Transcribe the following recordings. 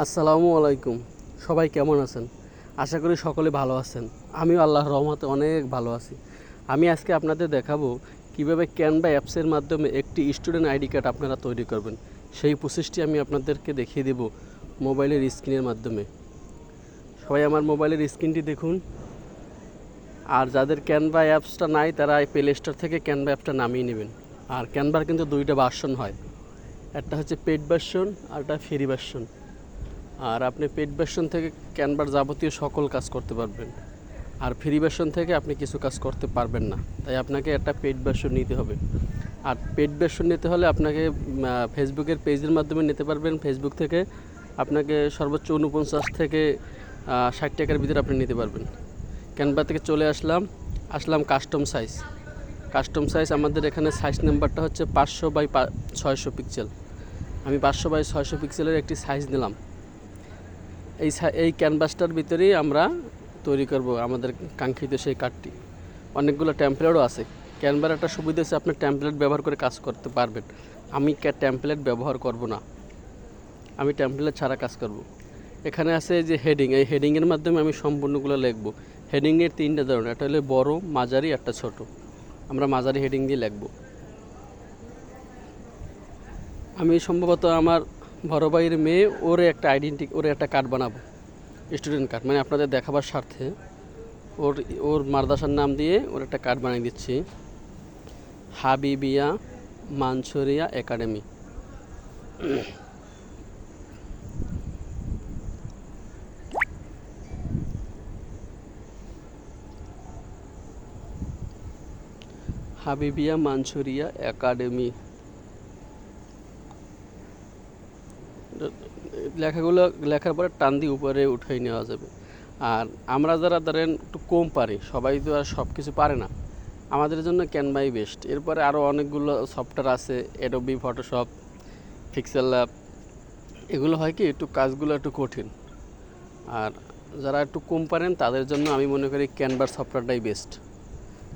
আসসালামু আলাইকুম। সবাই কেমন আছেন? আশা করি সকলে ভালো আছেন। আমিও আল্লাহর রহমতে অনেক ভালো আছি। আমি আজকে আপনাদের দেখাবো কিভাবে ক্যানভা অ্যাপসের মাধ্যমে একটি স্টুডেন্ট আইডি কার্ড আপনারা তৈরি করবেন। সেই প্রসেসটি আমি আপনাদেরকে দেখিয়ে দেব মোবাইলের স্ক্রিনের মাধ্যমে। সবাই আমার মোবাইলের স্ক্রিনটি দেখুন। আর যাদের ক্যানভা অ্যাপসটা নাই তারা প্লে স্টোর থেকে ক্যানভা অ্যাপসটা নামিয়ে নেবেন। আর ক্যানভার কিন্তু দুইটা ভার্সন হয়, একটা হচ্ছে পেইড ভার্সন আর একটা ফ্রি ভার্সন। আর আপনি পেইড ভার্সন থেকে ক্যানভার যাবতীয় সকল কাজ করতে পারবেন, আর ফ্রি ভার্সন থেকে আপনি কিছু কাজ করতে পারবেন না। তাই আপনাকে একটা পেইড ভার্সন নিতে হবে। আর পেইড ভার্সন নিতে হলে আপনাকে ফেসবুকের পেজের মাধ্যমে নিতে পারবেন। ফেসবুক থেকে আপনাকে সর্বোচ্চ 49 থেকে 60 টাকার ভিতরে আপনি নিতে পারবেন। ক্যানভা থেকে চলে আসলাম কাস্টম সাইজ আমাদের এখানে সাইজ নাম্বারটা হচ্ছে 500x600 পিক্সেল। আমি 500x600 পিক্সেলের একটি সাইজ নিলাম। এই ক্যানভাসটার ভিতরেই আমরা তৈরি করব আমাদের কাঙ্ক্ষিত সেই কার্ডটি। অনেকগুলো টেমপ্লেটও আছে। ক্যানভার একটা সুবিধা আছে, আপনি টেমপ্লেট ব্যবহার করে কাজ করতে পারবেন। আমি টেমপ্লেট ব্যবহার করব না, আমি টেমপ্লেট ছাড়া কাজ করব। এখানে আছে যে হেডিং, এই হেডিংয়ের মাধ্যমে আমি সম্পূর্ণগুলো লিখব। হেডিংয়ের 3টা ধরনের, একটা হলো বড়, মাঝারি, একটা ছোট। আমরা মাঝারি হেডিং দিয়ে লিখব। আমি সম্ভবত আমার বড় ভাইয়ের মেয়ে, ওর একটা কার্ড বানাবো, স্টুডেন্ট কার্ড, মানে আপনাদের দেখাবার স্বার্থে ওর মাদ্রাসার নাম দিয়ে ওর একটা কার্ড বানিয়ে দিচ্ছি। হাবিবিয়া মানসুরিয়া একাডেমি। হাবিবিয়া মানসুরিয়া একাডেমি লেখাগুলো লেখার পরে টান দিয়ে উপরে উঠাই নেওয়া যাবে। আর আমরা যারা ধরেন একটু কম পারি, সবাই তো আর সব কিছু পারে না, আমাদের জন্য ক্যানভাই বেস্ট। এরপরে আরও অনেকগুলো সফটওয়্যার আছে, অ্যাডোবি ফটোশপ, পিক্সেল ল্যাব। এগুলো হয় কি একটু কাজগুলো একটু কঠিন। আর যারা একটু কম পারেন তাদের জন্য আমি মনে করি ক্যানভার সফটওয়্যারটাই বেস্ট,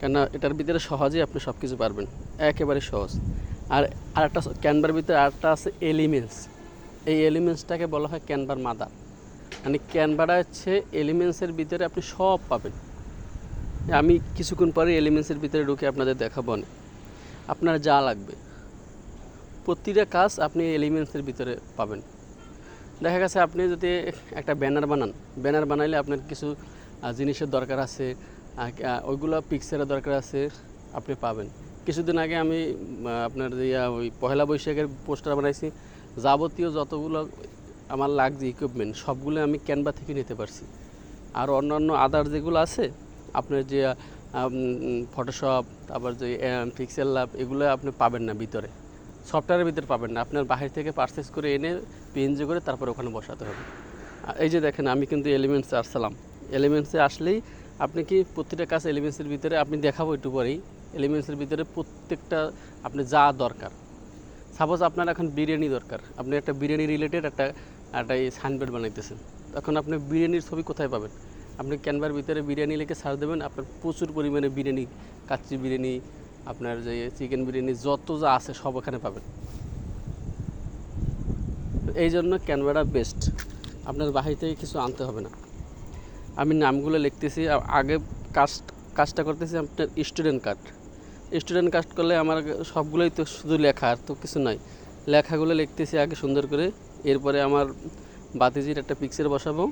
কেননা এটার ভিতরে সহজেই আপনি সব কিছু পারবেন, একেবারে সহজ। আর আরেকটা ক্যানভার ভিতরে আরেকটা আছে এলিমেন্টস। এই এলিমেন্টসটাকে বলা হয় ক্যানভার মাদার। মানে ক্যানভাটা হচ্ছে এলিমেন্টসের ভিতরে আপনি সব পাবেন। আমি কিছুক্ষণ পরে এলিমেন্টসের ভিতরে ঢুকে আপনাদের দেখাবো না। আপনার যা লাগবে প্রতিটা কাজ আপনি এলিমেন্টসের ভিতরে পাবেন। দেখা গেছে আপনি যদি একটা ব্যানার বানাইলে আপনার কিছু জিনিসের দরকার আছে, ওইগুলো পিকচারের দরকার আছে, আপনি পাবেন। কিছুদিন আগে আমি আপনার ওই পহেলা বৈশাখের পোস্টার বানাইছি। যাবতীয় যতগুলো আমার লাগছে ইকুইপমেন্ট সবগুলো আমি ক্যানভা থেকে নিতে পারছি। আর অন্যান্য আদার যেগুলো আছে আপনার যে ফটোশপ, তারপর যে পিক্সেল ল্যাব, এগুলো আপনি পাবেন না ভিতরে, সফটওয়্যারের ভিতরে পাবেন না। আপনার বাহির থেকে পারচেস করে এনে পিএনজি করে তারপর ওখানে বসাতে হবে। এই যে দেখেন, আমি কিন্তু এলিমেন্টসে আসলাম। এলিমেন্টসে আসলেই আপনি কি প্রতিটা কাজ এলিমেন্টসের ভিতরে আপনি দেখাবো একটু পরেই। এলিমেন্টসের ভিতরে প্রত্যেকটা আপনি যা দরকার, সাপোজ আপনার এখন বিরিয়ানি দরকার, আপনি একটা বিরিয়ানি রিলেটেড একটা সাইনবোর্ড বানাইতেছেন, তখন আপনি বিরিয়ানির ছবি কোথায় পাবেন? আপনি ক্যানভার ভিতরে বিরিয়ানি লিখে সার্চ দেবেন, আপনার প্রচুর পরিমাণে বিরিয়ানি, কাচ্চি বিরিয়ানি, আপনার যে চিকেন বিরিয়ানি, যত যা আছে সব এখানে পাবেন। এই জন্য ক্যানভাটা বেস্ট, আপনার বাহির থেকে কিছু আনতে হবে না। আমি নামগুলো লিখতেছি, আগে কাজটা করতেছি আপনার স্টুডেন্ট কার্ড করলে আমার সবগুলোই তো শুধু লেখা, আর তো কিছু নয়। লেখাগুলো লিখতেছি আগে সুন্দর করে, এরপরে আমার বাতিজির একটা পিকচার বসাবো,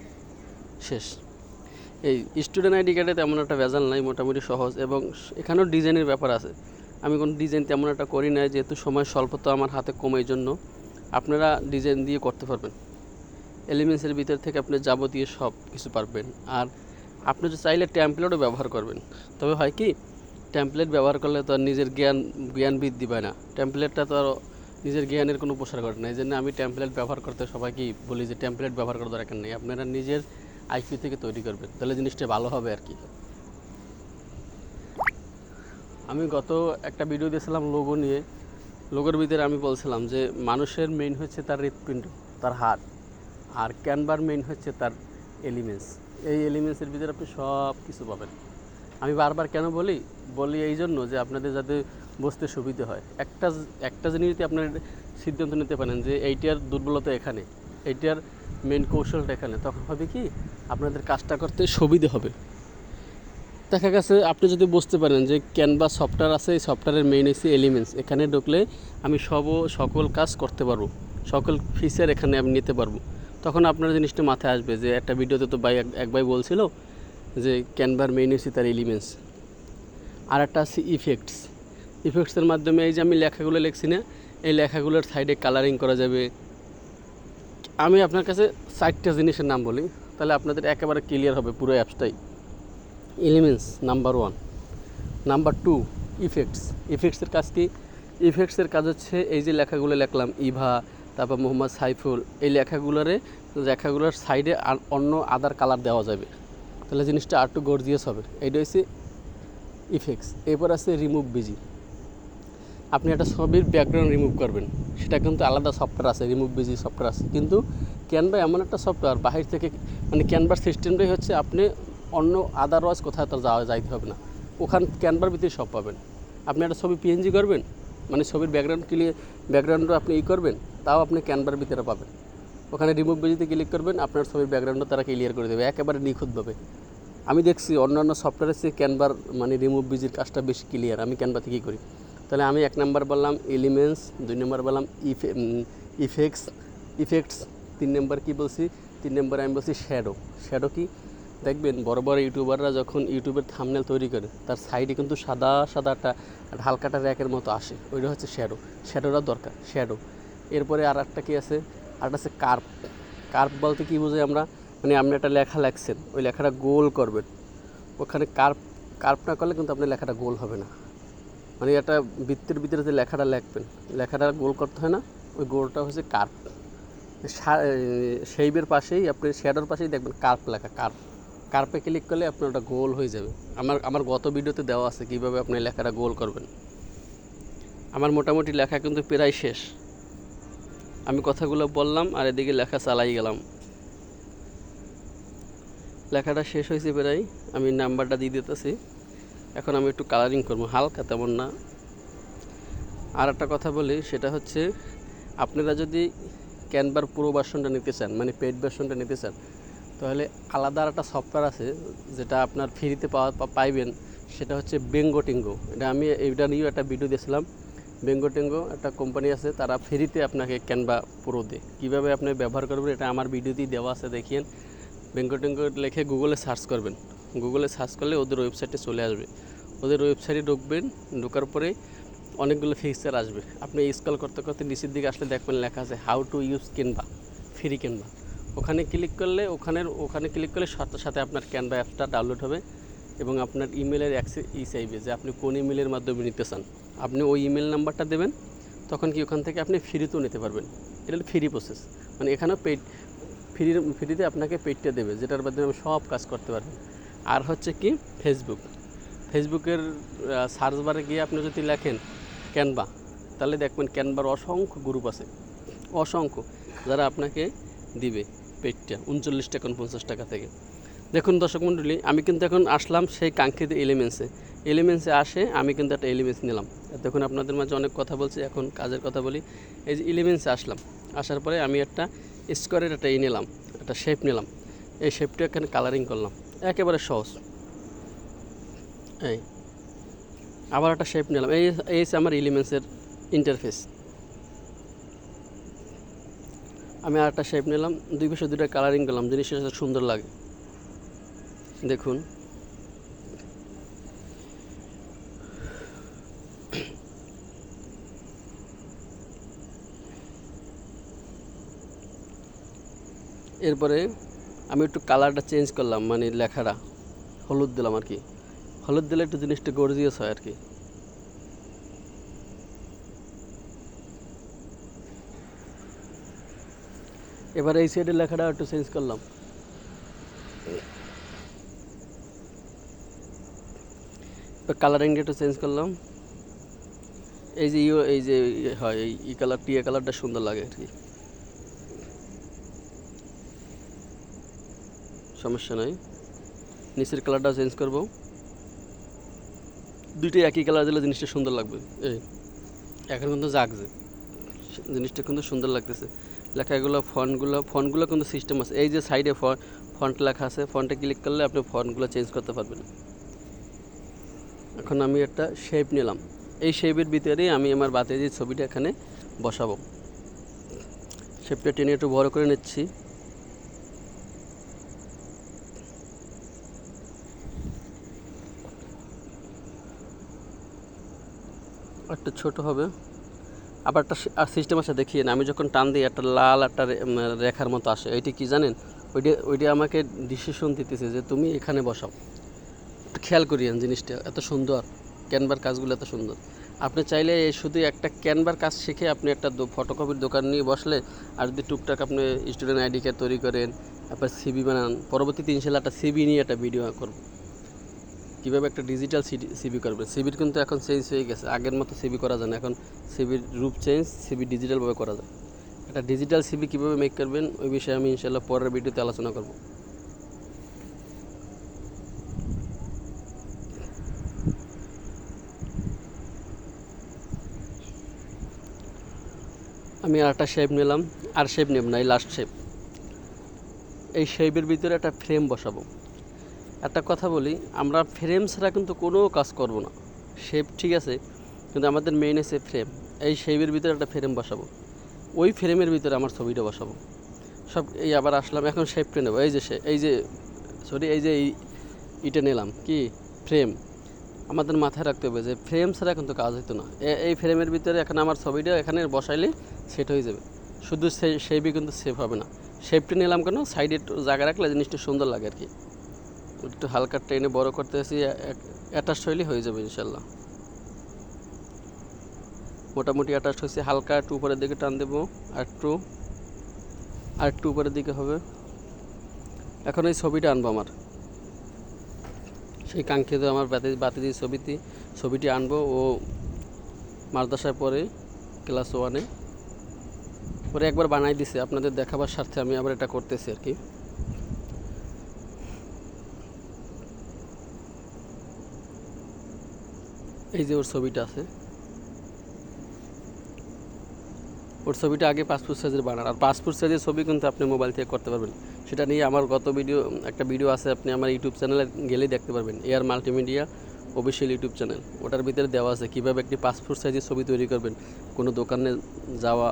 শেষ। এই স্টুডেন্ট আইডি কার্ডে তেমন একটা ভেজাল নাই, মোটামুটি সহজ, এবং এখানেও ডিজাইনের ব্যাপার আছে। আমি কোনো ডিজাইন তেমন একটা করি না, যেহেতু সময় স্বল্পতা আমার হাতে কম, এই জন্য আপনারা ডিজাইন দিয়ে করতে পারবেন। এলিমেন্টসের ভিতর থেকে আপনি যাবতীয় সব কিছু পারবেন। আর আপনি যদি চাইলে টেমপ্লেটও ব্যবহার করবেন, তবে হয় কি টেমপ্লেট ব্যবহার করলে তো আর নিজের জ্ঞান বৃদ্ধি পায় না। টেমপ্লেটটা তো আর নিজের জ্ঞানের কোনো প্রসার করে না। এই জন্য আমি টেমপ্লেট ব্যবহার করতে সবাইকেই বলি যে টেমপ্লেট ব্যবহার করার দরকার নেই, আপনারা নিজের আইকিউ থেকে তৈরি করবেন, তাহলে জিনিসটা ভালো হবে আর কি। আমি গত একটা ভিডিও দিয়েছিলাম লোগো নিয়ে। লোগোর ভিতরে আমি বলছিলাম যে মানুষের মেইন হচ্ছে তার হৃৎপিণ্ড, তার হার্ট, আর ক্যানভার মেইন হচ্ছে তার এলিমেন্টস। এই এলিমেন্টসের ভিতরে আপনি সব কিছু পাবেন। আমি বারবার কেন বলি এই জন্য যে আপনাদের যাতে বুঝতে সুবিধা হয়। একটা জিনিস যদি আপনার সিদ্ধান্ত নিতে পারেন যে এইটার দুর্বলতা এখানে, এইটার মেন কৌশলটা এখানে। তখন হবে কি আপনাদের কাজটা করতে সুবিধে হবে। দেখা গেছে আপনি যদি বুঝতে পারেন যে ক্যানভা সফটওয়্যার আছে, এই সফটওয়্যারের মেইন হচ্ছে এলিমেন্টস, এখানে ঢুকলে আমি সকল কাজ করতে পারবো, সকল ফিচার এখানে আমি নিতে পারবো। তখন আপনার জিনিসটা মাথায় আসবে যে একটা ভিডিওতে তো এক ভাই বলছিল যে ক্যানভার মেইন হচ্ছে তার এলিমেন্টস। আর একটা আছে ইফেক্টসের মাধ্যমে এই যে আমি লেখাগুলো লিখছি না, এই লেখাগুলোর সাইডে কালারিং করা যাবে। আমি আপনার কাছে 4টা জিনিসের নাম বলি, তাহলে আপনাদের একেবারে ক্লিয়ার হবে পুরো অ্যাপসটাই। Elements number 1। নাম্বার 2 ইফেক্টসের কাজ কি? ইফেক্টসের কাজ হচ্ছে এই যে লেখাগুলো লিখলাম ইভা, তারপর মোহাম্মদ সাইফুল, এই লেখাগুলোর সাইডে আর অন্য আদার কালার দেওয়া যাবে, তাহলে জিনিসটা আর একটু গর্জিয়াস হবে। এইটা হচ্ছে ইফেক্টস। এরপর আছে রিমুভ বিজি। আপনি একটা ছবির ব্যাকগ্রাউন্ড রিমুভ করবেন, সেটা কিন্তু আলাদা সফটওয়্যার আছে, রিমুভ বিজি সফটওয়্যার আছে। কিন্তু ক্যানভা এমন একটা সফটওয়্যার বাহির থেকে, মানে ক্যানভার সিস্টেমটাই হচ্ছে আপনি অন্য আদারওয়াইজ কোথাও তো যাইতে হবে না, ওখান ক্যানভার ভিতরে সব পাবেন। আপনি একটা ছবি পিএনজি করবেন, মানে ছবির ব্যাকগ্রাউন্ডও আপনি করবেন, তাও আপনি ক্যানভার ভিতরে পাবেন। ওখানে রিমুভ বিজিতে ক্লিক করবেন, আপনার ছবির ব্যাকগ্রাউন্ডও তারা ক্লিয়ার করে দেবে একেবারে নিখুঁতভাবে। আমি দেখছি অন্যান্য সফটওয়্যারের চেয়ে ক্যানভার মানে রিমুভ বিজির কাজটা বেশি ক্লিয়ার। আমি ক্যানভা থেকেই করি। তাহলে আমি 1 নম্বর বললাম এলিমেন্টস, 2 নম্বর বললাম ইফেক্টস, 3 নম্বর কী বলছি, 3 নম্বরে আমি বলছি শ্যাডো কি? দেখবেন বড় বড় ইউটিউবাররা যখন ইউটিউবের থাম্বনেল তৈরি করে, তার সাইডে কিন্তু সাদা একটা হালকাটা র্যাকের মতো আসে, ওইটা হচ্ছে শ্যাডোটা দরকার, এরপরে আর একটা কী আছে, আরেকটা আছে কার্ভ বলতে কী বুঝি আমরা, মানে আপনি একটা লেখা লেখছেন, ওই লেখাটা গোল করবেন, ওখানে কার্ভ না করলে কিন্তু আপনার লেখাটা গোল হবে না। মানে একটা বৃত্তের ভিতরে যে লেখাটা লিখবেন, লেখাটা গোল করতে হয় না, ওই গোলটা হচ্ছে কার্ভ। শেইবের পাশেই আপনি শ্যাডোর পাশেই দেখবেন কার্ভ লেখা, কার্ভে ক্লিক করলে আপনার ওটা গোল হয়ে যাবে। আমার গত ভিডিওতে দেওয়া আছে কীভাবে আপনি লেখাটা গোল করবেন। আমার মোটামুটি লেখা কিন্তু প্রায় শেষ, আমি কথাগুলো বললাম আর এদিকে লেখা চালাই গেলাম। লেখাটা শেষ হয়েছে প্রায়, আমি নাম্বারটা দিয়ে দিতেছি। এখন আমি একটু কালারিং করবো, হালকা, তেমন না। আর একটা কথা বলি, সেটা হচ্ছে আপনারা যদি ক্যানভার পুরো ভার্সনটা নিতে চান, মানে পেইড ভার্সনটা নিতে চান, তাহলে আলাদা একটা সফটওয়্যার আছে যেটা আপনার ফ্রিতে পাইবেন, সেটা হচ্ছে বেঙ্গোটিঙ্গো। এটা নিয়েও একটা ভিডিও দিয়েছিলাম। বেঙ্গোটিঙ্গো একটা কোম্পানি আছে, তারা ফ্রিতে আপনাকে ক্যানভা পুরো দেয়। কীভাবে আপনি ব্যবহার করবেন এটা আমার ভিডিওতেই দেওয়া আছে, দেখিয়েন। বেঙ্গোটিঙ্গো লিখে গুগলে সার্চ করবেন, গুগলে সার্চ করলে ওদের ওয়েবসাইটে চলে আসবে। ওদের ওয়েবসাইটে ঢুকবেন, ঢোকার পরে অনেকগুলো ফিচার আসবে। আপনি স্ক্রল করতে করতে নিচের দিকে আসলে দেখবেন লেখা আছে how to use Canva, free Canva. ওখানে ক্লিক করলে সাথে সাথে আপনার ক্যানভা অ্যাপটা ডাউনলোড হবে এবং আপনার ইমেলের অ্যাক্সেস চাইবে যে আপনি কোন ইমেলের মাধ্যমে নিতে চান। আপনি ওই ইমেল নাম্বারটা দেবেন, তখন কি ওখান থেকে আপনি ফ্রিতেও নিতে পারবেন। এটা হলো ফ্রি প্রসেস, মানে এখানেও ফ্রিতে আপনাকে পেইডটা দেবে, যেটার মাধ্যমে আমি সব কাজ করতে পারবেন। আর হচ্ছে কি ফেসবুকের সার্চ বারে গিয়ে আপনি যদি লেখেন ক্যানভা, তাহলে দেখবেন ক্যানভার অসংখ্য গ্রুপ আছে, অসংখ্য, যারা আপনাকে দিবে পেইডটা 39 টাকা 50 টাকা থেকে। দেখুন দর্শক মণ্ডলী, আমি কিন্তু এখন আসলাম সেই কাঙ্ক্ষিত এলিমেন্টসে আসে আমি কিন্তু একটা এলিমেন্টস নিলাম। দেখুন আপনাদের মাঝে অনেক কথা বলছি, এখন কাজের কথা বলি। এই যে এলিমেন্টসে আসলাম, আসার পরে আমি একটা স্কোয়ারের নিলাম, একটা শেপ নিলাম। এই শেপটা এখানে কালারিং করলাম, একেবারে সহজ। এই আবার একটা শেপ নিলাম, এই আমার এলিমেন্টসের ইন্টারফেস। আমি আর একটা শেপ নিলাম, দুই পাশে দুটো কালারিং করলাম, জিনিসটা সুন্দর লাগে। দেখুন এরপরে আমি একটু কালারটা চেঞ্জ করলাম, মানে লেখাটা হলুদ দিলাম আর কি। হলুদ দিলে একটু জিনিসটা গর্জিয়াস হয় আর কি। এবার এই সাইডের লেখাটা একটু চেঞ্জ করলাম। কালারিংটা একটু চেঞ্জ করলাম। এই যে হয় এই কালারটা সুন্দর লাগে আর কি, সমস্যা নাই। নিচের কালারটা চেঞ্জ করব, দুইটাই একই কালার দিলে জিনিসটা সুন্দর লাগবে। এই এখন কিন্তু জাগছে, জিনিসটা কিন্তু সুন্দর লাগতেছে। লেখাগুলো ফন্টগুলো কিন্তু সিস্টেম আছে। এই যে সাইডে ফন্ট লেখা আছে, ফন্টে ক্লিক করলে আপনি ফন্টগুলো চেঞ্জ করতে পারবেন। এখন আমি একটা শেপ নিলাম, এই শেপের ভিতরেই আমি আমার বাতিজির ছবিটা এখানে বসাবো। শেপটা টেনে একটু বড় করে নিচ্ছি। একটা ছোট হবে, আবার একটা সিস্টেম আছে দেখিয়ে না, আমি যখন টান দিই একটা লাল একটা রেখার মতো আসে, এইটি কি জানেন? ওইটা আমাকে ডিসিশন দিতেছে যে তুমি এখানে বসাও। খেয়াল করিয়েন জিনিসটা এত সুন্দর, ক্যানভার কাজগুলো এত সুন্দর। আপনি চাইলে শুধু একটা ক্যানভার কাজ শিখে আপনি একটা ফটোকপির দোকান নিয়ে বসলে, আর যদি টুকটাক আপনি স্টুডেন্ট আইডি কার্ড তৈরি করেন, তারপর সিবি বানান, পরবর্তী 3 সালে একটা সিবি নিয়ে একটা ভিডিও করব, কীভাবে একটা ডিজিটাল সিবি করবে। সিবির কিন্তু এখন চেঞ্জ হয়ে গেছে, আগের মতো সিবি করা যায় না, এখন সিবির রূপ চেঞ্জ, সিবি ডিজিটালভাবে করা যায়। একটা ডিজিটাল সিবি কীভাবে মেক করবেন ওই বিষয়ে আমি ইনশাল্লাহ পরের ভিডিওতে আলোচনা করব। আমি আর একটা শেপ নিলাম, আর শেপ নেব না, এই লাস্ট শেপ। এই শেপের ভিতরে একটা ফ্রেম বসাবো। একটা কথা বলি, আমরা ফ্রেম ছাড়া কিন্তু কোনো কাজ করব না। শেপ ঠিক আছে, কিন্তু আমাদের মেইন আছে ফ্রেম। এই শেপের ভিতরে একটা ফ্রেম বসাবো, ওই ফ্রেমের ভিতরে আমার ছবিটা বসাবো। সব এই আবার আসলাম, এখন শেপটা নেবো। এই যে ইটা নিলাম কি ফ্রেম। আমাদের মাথায় রাখতে হবে যে ফ্রেম ছাড়া কিন্তু কাজ হতো না। এই ফ্রেমের ভিতরে এখন আমার ছবিটা এখানে বসাইলে সেট হয়ে যাবে, শুধু শেপই কিন্তু সেভ হবে না। শেপটা নিলাম কেন, সাইডে একটু জায়গা রাখলে জিনিসটা সুন্দর লাগে আর কি। একটু হালকা ট্রেনে বড় করতে আসি, অ্যাটাচড হইলে হয়ে যাবে ইনশাল্লাহ। মোটামুটি অ্যাটাচড হয়েছে, হালকা একটু উপরের দিকে টান দেবো, আর একটু উপরের দিকে হবে। এখন এই ছবিটা আনবো, আমার সেই কাঙ্ক্ষিত আমার বাতিজির ছবিটি আনবো। ও মাদ্রাসায় পড়ে ক্লাস 1-এ, পরে একবার বানাই দিছে, আপনাদের দেখাবার স্বার্থে আমি আবার এটা করতেছি আর কি। এই যে ওর ছবিটা আছে, ওর ছবিটা আগে পাসপোর্ট সাইজের বানান, আর পাসপোর্ট সাইজের ছবি কিন্তু আপনি মোবাইল থেকে করতে পারবেন। সেটা নিয়ে আমার একটা ভিডিও আছে, আপনি আমার ইউটিউব চ্যানেলে গেলেই দেখতে পারবেন, AR multimedia official YouTube channel. ওটার ভিতরে দেওয়া আছে কীভাবে একটি পাসপোর্ট সাইজের ছবি তৈরি করবেন, কোনো দোকানে যাওয়া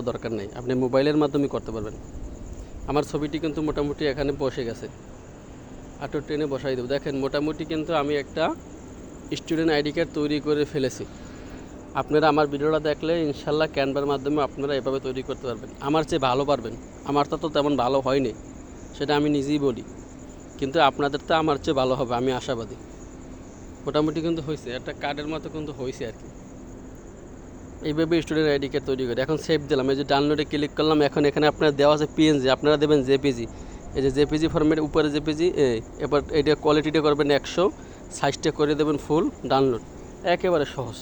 দরকার নেই, আপনি মোবাইলের মাধ্যমে করতে পারবেন। আমার ছবিটি কিন্তু মোটামুটি এখানে বসে গেছে, আটো ট্রেনে বসাই দেবো। দেখেন মোটামুটি কিন্তু আমি একটা স্টুডেন্ট আইডি কার্ড তৈরি করে ফেলেছি। আপনারা আমার ভিডিওটা দেখলে ইনশাল্লাহ ক্যানভার মাধ্যমে আপনারা এভাবে তৈরি করতে পারবেন, আমার চেয়ে ভালো পারবেন। আমারটা তো তেমন ভালো হয়নি, সেটা আমি নিজেই বলি, কিন্তু আপনাদের তো আমার চেয়ে ভালো হবে, আমি আশাবাদী। মোটামুটি কিন্তু হয়েছে, একটা কার্ডের মতো কিন্তু হয়েছে আর কি। এইভাবে স্টুডেন্ট আইডি কার্ড তৈরি করে এখন সেভ দিলাম। এই যে ডাউনলোডে ক্লিক করলাম, এখন এখানে আপনার দেওয়া আছে পিএনজি, আপনারা দেবেন জেপিজি। এই যে জেপিজি ফরম্যাট উপরে জেপিজি, এবার এটা কোয়ালিটিটা করবেন 100, সাইজটা করে দেবেন ফুল। ডাউনলোড একেবারে সহজ,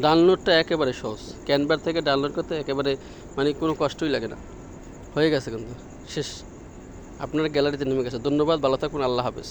ডাউনলোডটা একেবারে সহজ, ক্যানভার থেকে ডাউনলোড করতে একেবারে মানে কোনো কষ্টই লাগে না। হয়ে গেছে কিন্তু শেষ, আপনার গ্যালারিতে নেমে গেছে। ধন্যবাদ, ভালো থাকুন, আল্লাহ হাফেজ।